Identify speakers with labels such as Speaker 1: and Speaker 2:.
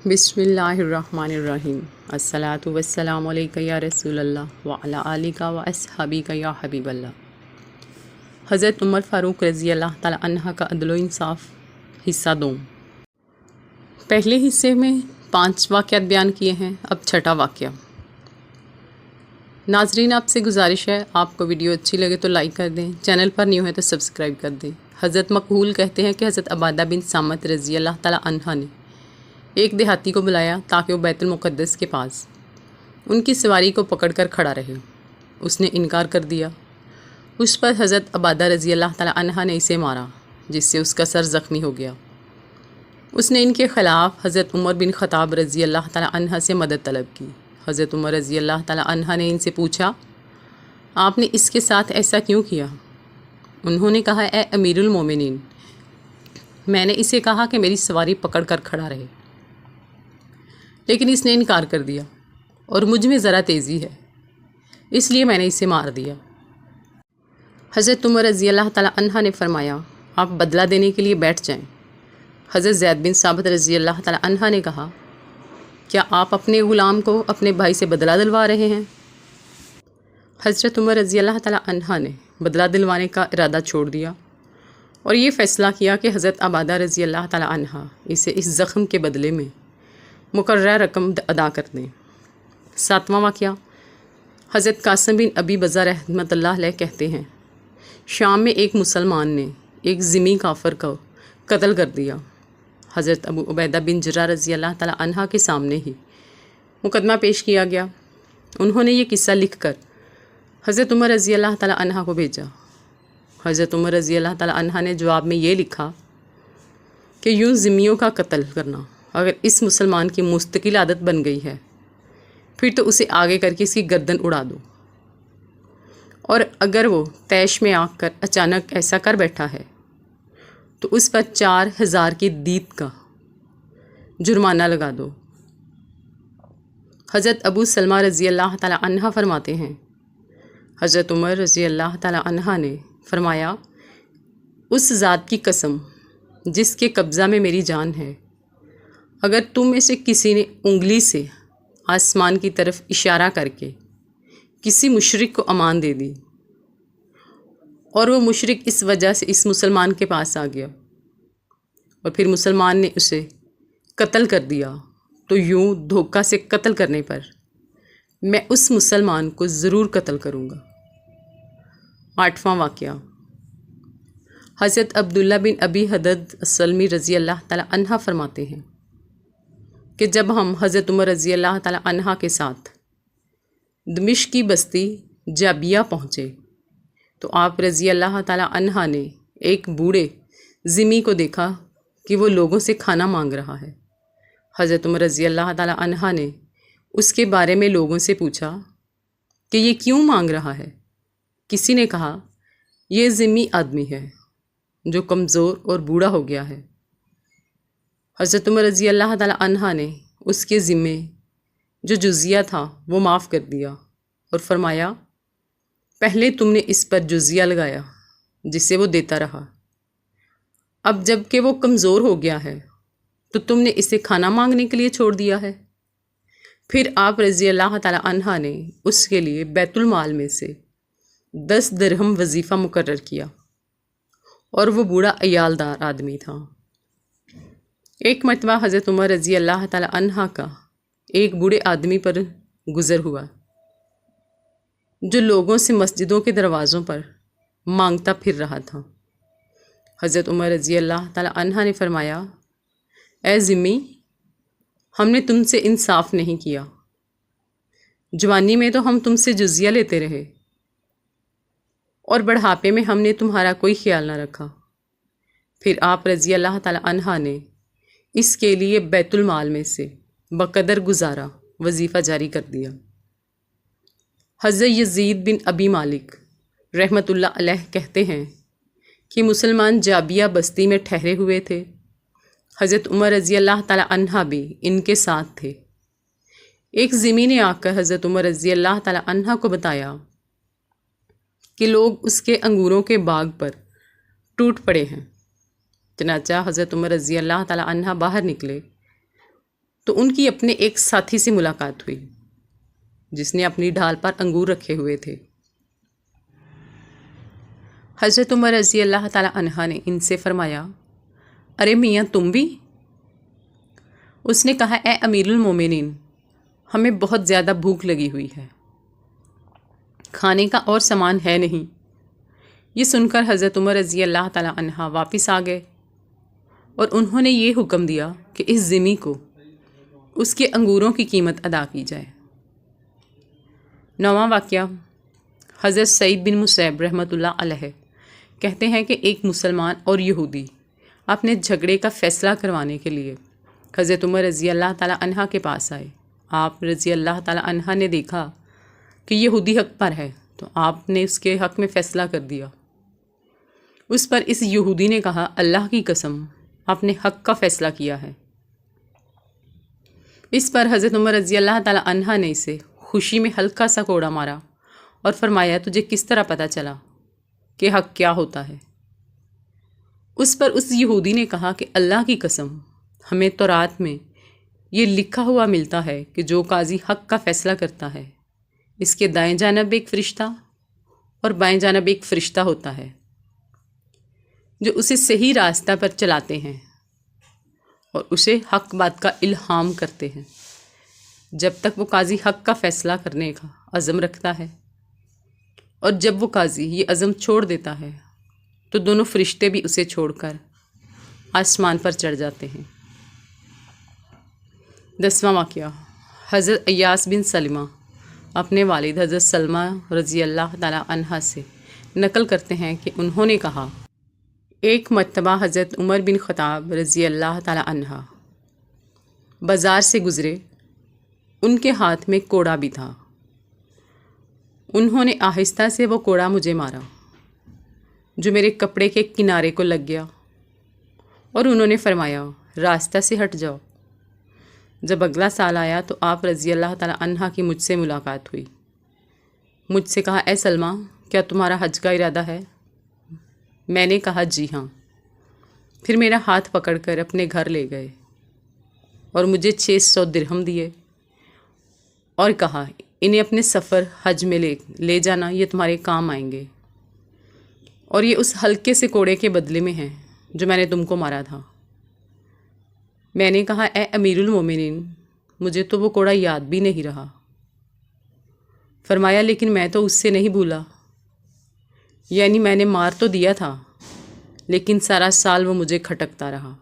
Speaker 1: بسم اللہ الرحمن الرحیم الصلاۃ والسلام علیکہ یا رسول اللہ وعلی آلکہ و اصحابکہ یا حبیب اللہ۔ حضرت عمر فاروق رضی اللہ تعالیٰ عنہ کا عدل و انصاف حصہ دوم۔ پہلے حصے میں 5 واقعات بیان کیے ہیں، اب 6واں واقعہ۔ ناظرین، آپ سے گزارش ہے، آپ کو ویڈیو اچھی لگے تو لائک کر دیں، چینل پر نیو ہے تو سبسکرائب کر دیں۔ حضرت مقبول کہتے ہیں کہ حضرت عبادہ بن صامت رضی اللہ تعالیٰ عنہ نے ایک دیہاتی کو بلایا تاکہ وہ بیت المقدس کے پاس ان کی سواری کو پکڑ کر کھڑا رہے۔ اس نے انکار کر دیا۔ اس پر حضرت عبادہ رضی اللہ تعالیٰ عنہ نے اسے مارا، جس سے اس کا سر زخمی ہو گیا۔ اس نے ان کے خلاف حضرت عمر بن خطاب رضی اللہ تعالیٰ عنہ سے مدد طلب کی۔ حضرت عمر رضی اللہ تعالیٰ عنہ نے ان سے پوچھا، آپ نے اس کے ساتھ ایسا کیوں کیا؟ انہوں نے کہا، اے امیر المومنین، میں نے اسے کہا کہ میری سواری پکڑ کر کھڑا رہے، لیکن اس نے انکار کر دیا، اور مجھ میں ذرا تیزی ہے، اس لیے میں نے اسے مار دیا۔ حضرت عمر رضی اللہ تعالیٰ عنہ نے فرمایا، آپ بدلہ دینے کے لیے بیٹھ جائیں۔ حضرت زید بن ثابت رضی اللہ تعالیٰ عنہ نے کہا، کیا آپ اپنے غلام کو اپنے بھائی سے بدلہ دلوا رہے ہیں؟ حضرت عمر رضی اللہ تعالیٰ عنہ نے بدلہ دلوانے کا ارادہ چھوڑ دیا اور یہ فیصلہ کیا کہ حضرت عبادہ رضی اللہ تعالیٰ عنہ اسے اس زخم کے بدلے میں مقررہ رقم ادا کر دیں۔ 7واں واقعہ۔ حضرت قاسم بن ابی بزہ رحمۃ اللہ علیہ کہتے ہیں، شام میں ایک مسلمان نے ایک ذمی کافر کو قتل کر دیا۔ حضرت ابو عبیدہ بن جراح رضی اللہ تعالیٰ عنہ کے سامنے ہی مقدمہ پیش کیا گیا۔ انہوں نے یہ قصہ لکھ کر حضرت عمر رضی اللہ تعالیٰ عنہ کو بھیجا۔ حضرت عمر رضی اللہ تعالیٰ عنہ نے جواب میں یہ لکھا کہ یوں ذمیوں کا قتل کرنا اگر اس مسلمان کی مستقل عادت بن گئی ہے، پھر تو اسے آگے کر کے اس کی گردن اڑا دو، اور اگر وہ طیش میں آ کر اچانک ایسا کر بیٹھا ہے تو اس پر 4000 کی دیت کا جرمانہ لگا دو۔ حضرت ابو سلمہ رضی اللہ تعالیٰ عنہ فرماتے ہیں، حضرت عمر رضی اللہ تعالیٰ عنہ نے فرمایا، اس ذات کی قسم جس کے قبضہ میں میری جان ہے، اگر تم میں سے کسی نے انگلی سے آسمان کی طرف اشارہ کر کے کسی مشرک کو امان دے دی، اور وہ مشرک اس وجہ سے اس مسلمان کے پاس آ گیا اور پھر مسلمان نے اسے قتل کر دیا، تو یوں دھوکہ سے قتل کرنے پر میں اس مسلمان کو ضرور قتل کروں گا۔ 8واں واقعہ۔ حضرت عبداللہ بن ابی حدد السلمی رضی اللہ تعالیٰ عنہ فرماتے ہیں کہ جب ہم حضرت عمر رضی اللہ تعالیٰ عنہ کے ساتھ دمشق کی بستی جابیہ پہنچے تو آپ رضی اللہ تعالیٰ عنہ نے ایک بوڑھے ذمی کو دیکھا کہ وہ لوگوں سے کھانا مانگ رہا ہے۔ حضرت عمر رضی اللہ تعالیٰ عنہ نے اس کے بارے میں لوگوں سے پوچھا کہ یہ کیوں مانگ رہا ہے؟ کسی نے کہا، یہ ذمی آدمی ہے جو کمزور اور بوڑھا ہو گیا ہے۔ حضرت عمر رضی اللہ تعالیٰ عنہ نے اس کے ذمے جو جزیہ تھا وہ معاف کر دیا اور فرمایا، پہلے تم نے اس پر جزیہ لگایا جسے وہ دیتا رہا، اب جب کہ وہ کمزور ہو گیا ہے تو تم نے اسے کھانا مانگنے کے لیے چھوڑ دیا ہے۔ پھر آپ رضی اللہ تعالیٰ عنہ نے اس کے لیے بیت المال میں سے 10 درہم وظیفہ مقرر کیا، اور وہ بوڑھا عیالدار آدمی تھا۔ ایک مرتبہ حضرت عمر رضی اللہ تعالیٰ عنہ کا ایک بوڑھے آدمی پر گزر ہوا جو لوگوں سے مسجدوں کے دروازوں پر مانگتا پھر رہا تھا۔ حضرت عمر رضی اللہ تعالیٰ عنہ نے فرمایا، اے ذمی، ہم نے تم سے انصاف نہیں کیا، جوانی میں تو ہم تم سے جزیہ لیتے رہے، اور بڑھاپے میں ہم نے تمہارا کوئی خیال نہ رکھا۔ پھر آپ رضی اللہ تعالیٰ عنہ نے اس کے لیے بیت المال میں سے بقدر گزارا وظیفہ جاری کر دیا۔ حضرت یزید بن ابی مالک رحمۃ اللہ علیہ کہتے ہیں کہ مسلمان جابیہ بستی میں ٹھہرے ہوئے تھے۔ حضرت عمر رضی اللہ تعالیٰ عنہ بھی ان کے ساتھ تھے۔ ایک ذمی نے آ کر حضرت عمر رضی اللہ تعالیٰ عنہ کو بتایا کہ لوگ اس کے انگوروں کے باغ پر ٹوٹ پڑے ہیں۔ چنانچہ حضرت عمر رضی اللہ تعالیٰ عنہ باہر نکلے تو ان کی اپنے ایک ساتھی سے ملاقات ہوئی جس نے اپنی ڈھال پر انگور رکھے ہوئے تھے۔ حضرت عمر رضی اللہ تعالیٰ عنہ نے ان سے فرمایا، ارے میاں تم بھی؟ اس نے کہا، اے امیر المومنین، ہمیں بہت زیادہ بھوک لگی ہوئی ہے، کھانے کا اور سامان ہے نہیں۔ یہ سن کر حضرت عمر رضی اللہ تعالیٰ عنہ واپس آ گئے اور انہوں نے یہ حکم دیا کہ اس ذمی کو اس کے انگوروں کی قیمت ادا کی جائے۔ 9واں واقعہ، حضرت سعید بن مسیب رحمۃ اللہ علیہ کہتے ہیں کہ ایک مسلمان اور یہودی اپنے جھگڑے کا فیصلہ کروانے کے لیے حضرت عمر رضی اللہ تعالیٰ عنہ کے پاس آئے۔ آپ رضی اللہ تعالیٰ عنہ نے دیکھا کہ یہودی حق پر ہے تو آپ نے اس کے حق میں فیصلہ کر دیا۔ اس پر اس یہودی نے کہا، اللہ کی قسم، آپ نے حق کا فیصلہ کیا ہے۔ اس پر حضرت عمر رضی اللہ تعالیٰ عنہ نے اسے خوشی میں ہلکا سا کوڑا مارا اور فرمایا، تجھے کس طرح پتہ چلا کہ حق کیا ہوتا ہے؟ اس پر اس یہودی نے کہا کہ اللہ کی قسم، ہمیں تورات میں یہ لکھا ہوا ملتا ہے کہ جو قاضی حق کا فیصلہ کرتا ہے اس کے دائیں جانب ایک فرشتہ اور بائیں جانب ایک فرشتہ ہوتا ہے جو اسے صحیح راستہ پر چلاتے ہیں اور اسے حق بات کا الہام کرتے ہیں جب تک وہ قاضی حق کا فیصلہ کرنے کا عزم رکھتا ہے، اور جب وہ قاضی یہ عزم چھوڑ دیتا ہے تو دونوں فرشتے بھی اسے چھوڑ کر آسمان پر چڑھ جاتے ہیں۔ 10واں واقعہ، حضرت ایاس بن سلمہ اپنے والد حضرت سلمہ رضی اللہ تعالیٰ عنہ سے نقل کرتے ہیں کہ انہوں نے کہا، ایک مرتبہ حضرت عمر بن خطاب رضی اللہ تعالیٰ عنہ بازار سے گزرے، ان کے ہاتھ میں کوڑا بھی تھا۔ انہوں نے آہستہ سے وہ کوڑا مجھے مارا جو میرے کپڑے کے کنارے کو لگ گیا، اور انہوں نے فرمایا، راستہ سے ہٹ جاؤ۔ جب اگلا سال آیا تو آپ رضی اللہ تعالیٰ عنہ کی مجھ سے ملاقات ہوئی۔ مجھ سے کہا، اے سلمہ، کیا تمہارا حج کا ارادہ ہے؟ میں نے کہا، جی ہاں۔ پھر میرا ہاتھ پکڑ کر اپنے گھر لے گئے اور مجھے 600 درہم دیے اور کہا، انہیں اپنے سفر حج میں لے جانا، یہ تمہارے کام آئیں گے، اور یہ اس ہلکے سے کوڑے کے بدلے میں ہیں جو میں نے تم کو مارا تھا۔ میں نے کہا، اے امیر المومنین، مجھے تو وہ کوڑا یاد بھی نہیں رہا۔ فرمایا، لیکن میں تو اس سے نہیں بھولا، یعنی میں نے مار تو دیا تھا لیکن سارا سال وہ مجھے کھٹکتا رہا۔